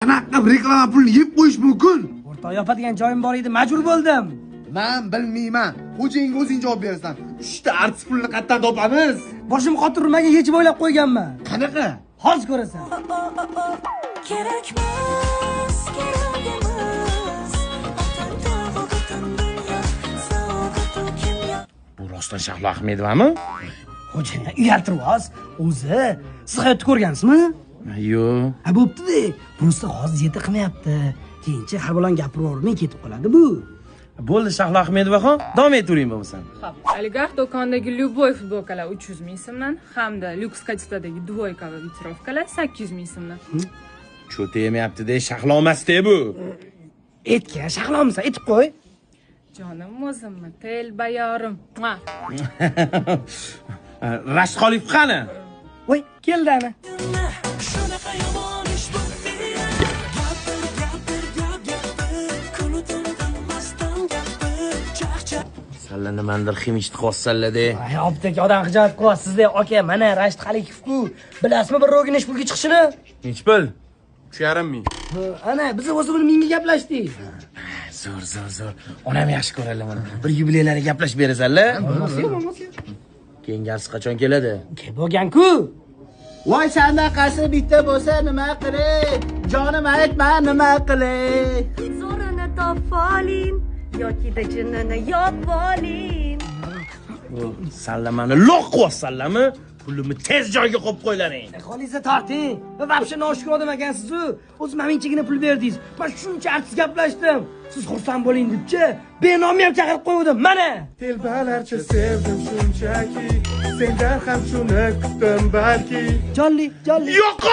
Qanaqa reklama pulini yeb qo'yish mumkin? O'rtoq yopadigan joyim bor edi, majbur bo'ldim. Men bilmayman. Xo'jayinga o'zing javob berasan. 3 ta artist pulini qayerdan topamiz? Boshim qotirmaga yechib o'ylab qo'yganman. Qanaqa? Hozir ko'rasan. Kerakmas, kerak emas. Otanda butun dunyo, saodat kimyo. Bu rostdan Shahlo Ahmedovami? Xo'jayin uyaltiribsiz. O'zi, siz hayotni ko'rgansizmi? Yo'q. Ha bo'pti-da. Bunisi hozir yeta qilmayapti. Keyinchi har bilan gapiravermay ketib qoladi bu. Bo'ldi Shahlo Ahmedovaxon, davom etavering bo'lmasam. Xo'p, oligarx do'kondagi Lyuboy futbolkalar 300 ming so'mdan hamda lyuks kачестводagi dvoyka va vitirovkalar 800 ming so'mdan. Cho'ta yemayapti-da, Shahlo emas-da bu. Etga shahlomisan, etib qo'y. Jonim o'zimmi, telbayorim. Rashid Xoliqov qani? Voy, keldi ana. Shunaqa yomon ish bo'ldi. Gapir, kuni tun bilmasdan gapir. Chaqchaq. Salla nimandir ximishni xossallada. Ay, optik odam xijolat qilyapsiz-da. Aka, mana Rashid Xoliqov-ku. Bilasizmi bir ro'ginish pulga chiqishini? Nech pul? 3,5 ming. Ana, biz o'zi bilan mingga gaplashdik. Zo'r. Onam yaxshi ko'radilar buni. Bir yubileylarga gaplashib berasanlar. Bo'lmasa. Keyingi arz qachon keladi? Ke bo'lgan-ku. Voy sanaqasi bitta bo'lsa nima qilay? Jonim aytma nima qilay? Zo'rini topoling yoki-da jinnini yopoling. Salla mani loq qilyapsanlarmi? Pulimni tez joyga qo'yib qo'ylaring. Qo'lingizni torting. Va vobshe noshukr odam ekansiz-ku. O'zi men minchigina pul berdingiz. Men shuncha artist gaplashdim. Siz xursand bo'ling debchi, benomni ham chaqirib qo'ydim. Mana. Telbalarcha sevdim shunchaki, sendan ham shuni kutdim balki. Jonli. Yo'q!